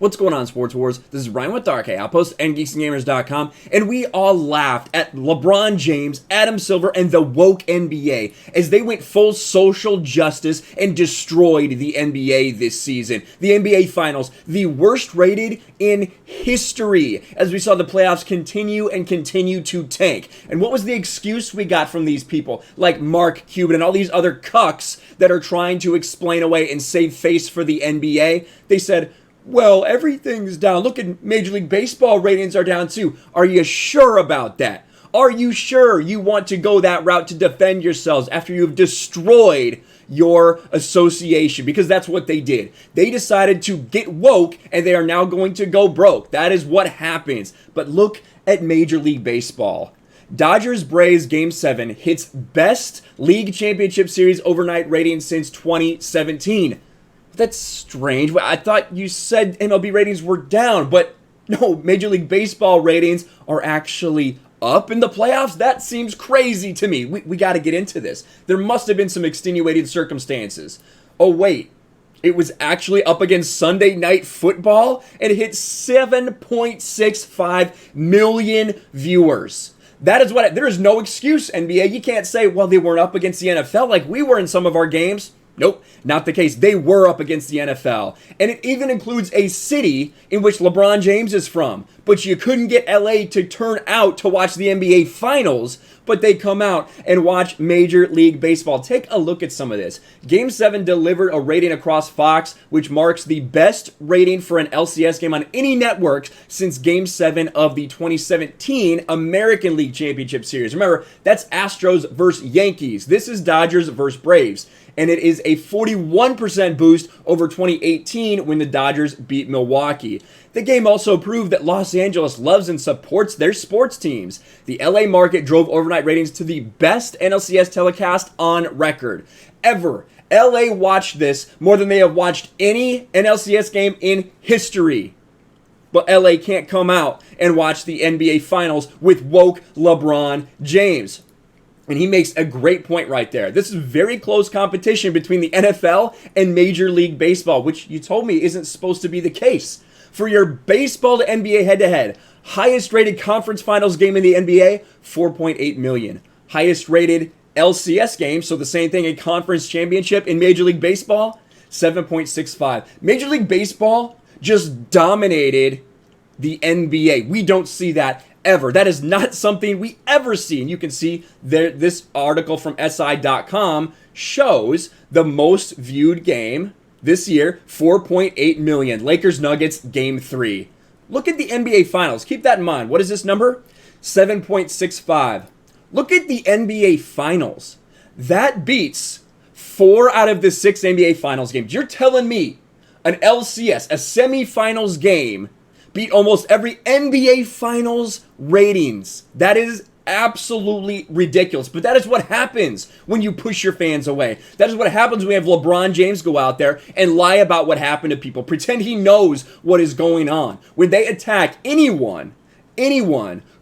What's going on, Sports Wars? This is Ryan with RK Outpost and GeeksandGamers.com, and we all laughed at LeBron James, Adam Silver, and the woke NBA as they went full social justice and destroyed the NBA this season. The NBA Finals, the worst rated in history, as we saw the playoffs continue to tank. And what was the excuse we got from these people, like Mark Cuban and all these other cucks that are trying to explain away and save face for the NBA? They said, well, everything's down. Look at Major League Baseball ratings are down too. Are you sure about that? Are you sure you want to go that route to defend yourselves after you've destroyed your association? Because that's what they did. They decided to get woke and they are now going to go broke. That is what happens. But look at Major League Baseball. Dodgers-Braves Game 7 hits best league championship series overnight rating since 2017. That's strange. I thought you said MLB ratings were down, but no, Major League Baseball ratings are actually up in the playoffs? That seems crazy to me. We got to get into this. There must have been some extenuating circumstances. Oh, wait. It was actually up against Sunday Night Football and it hit 7.65 million viewers. That is what, there is no excuse, NBA. You can't say, well, they weren't up against the NFL like we were in some of our games. Nope, not the case. They were up against the NFL. And it even includes a city in which LeBron James is from. But you couldn't get LA to turn out to watch the NBA Finals, but they come out and watch Major League Baseball. Take a look at some of this. Game 7 delivered a rating across Fox, which marks the best rating for an LCS game on any network since Game 7 of the 2017 American League Championship Series. Remember, that's Astros versus Yankees. This is Dodgers versus Braves. And it is a 41% boost over 2018 when the Dodgers beat Milwaukee. The game also proved that Los Angeles loves and supports their sports teams. The LA market drove overnight ratings to the best NLCS telecast on record ever. LA watched this more than they have watched any NLCS game in history. But LA can't come out and watch the NBA Finals with woke LeBron James. And he makes a great point right there. This is very close competition between the NFL and Major League Baseball, which you told me isn't supposed to be the case. For your baseball to NBA head-to-head, highest rated conference finals game in the NBA, 4.8 million. Highest rated LCS game, so the same thing, a conference championship in Major League Baseball, 7.65. Major League Baseball just dominated the NBA. We don't see that ever. That is not something we ever see. And you can see there, this article from SI.com shows the most viewed game this year, 4.8 million. Lakers Nuggets Game 3. Look at the NBA Finals. Keep that in mind. What is this number? 7.65. Look at the NBA Finals. That beats 4 out of the 6 NBA Finals games. You're telling me an LCS, a semifinals game, beat almost every NBA Finals ratings. That is absolutely ridiculous. But that is what happens when you push your fans away. That is what happens when we have LeBron James go out there and lie about what happened to people. Pretend he knows what is going on. When they attack anyone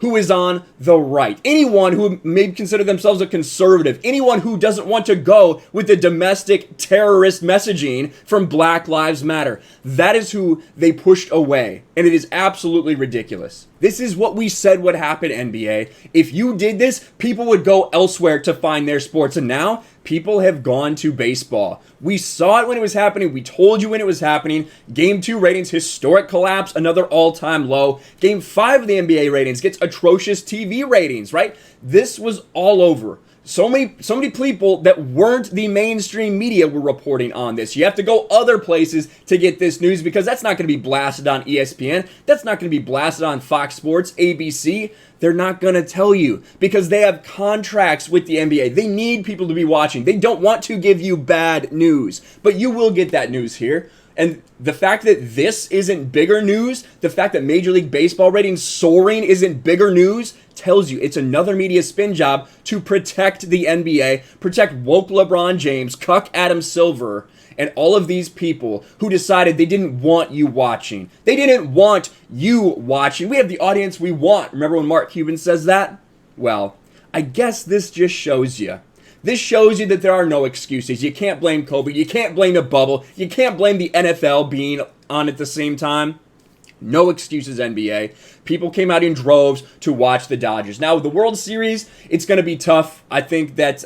who is on the right, anyone who may consider themselves a conservative, anyone who doesn't want to go with the domestic terrorist messaging from Black Lives Matter. That is who they pushed away, and it is absolutely ridiculous. This is what we said would happen, NBA. If you did this, people would go elsewhere to find their sports, and now people have gone to baseball. We saw it when it was happening. We told you when it was happening. Game 2 ratings, historic collapse, another all-time low. Game 5 of the NBA ratings gets atrocious TV ratings, right? This was all over. So many people that weren't the mainstream media were reporting on this. You have to go other places to get this news because that's not going to be blasted on ESPN. That's not going to be blasted on Fox Sports, ABC. They're not going to tell you because they have contracts with the NBA. They need people to be watching. They don't want to give you bad news, but you will get that news here. And the fact that this isn't bigger news, the fact that Major League Baseball ratings soaring isn't bigger news, tells you it's another media spin job to protect the NBA, protect woke LeBron James, cuck Adam Silver, and all of these people who decided they didn't want you watching. They didn't want you watching. We have the audience we want. Remember when Mark Cuban says that? Well, I guess this just shows you. This shows you that there are no excuses. You can't blame COVID. You can't blame the bubble. You can't blame the NFL being on at the same time. No excuses, NBA. People came out in droves to watch the Dodgers. Now, the World Series, it's going to be tough. I think that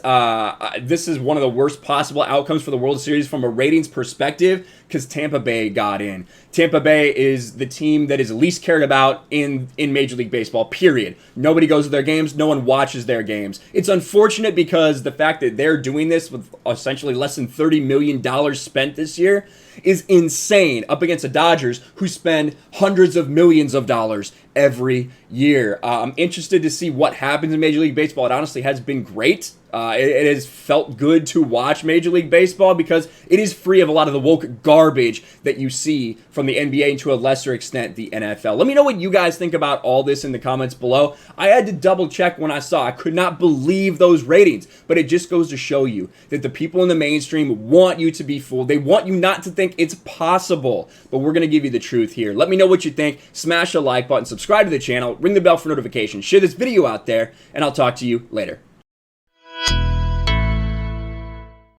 this is one of the worst possible outcomes for the World Series from a ratings perspective because Tampa Bay got in. Tampa Bay is the team that is least cared about in Major League Baseball, period. Nobody goes to their games. No one watches their games. It's unfortunate because the fact that they're doing this with essentially less than $30 million spent this year is insane up against the Dodgers who spend hundreds of millions of dollars every year. I'm interested to see what happens in Major League Baseball. It honestly has been great. It has felt good to watch Major League Baseball because it is free of a lot of the woke garbage that you see from the NBA and to a lesser extent the NFL. Let me know what you guys think about all this in the comments below. I had to double check when I saw. I could not believe those ratings, but it just goes to show you that the people in the mainstream want you to be fooled. They want you not to think it's possible, but we're going to give you the truth here. Let me know what you think. Smash the like button, subscribe to the channel, ring the bell for notifications, share this video out there, and I'll talk to you later.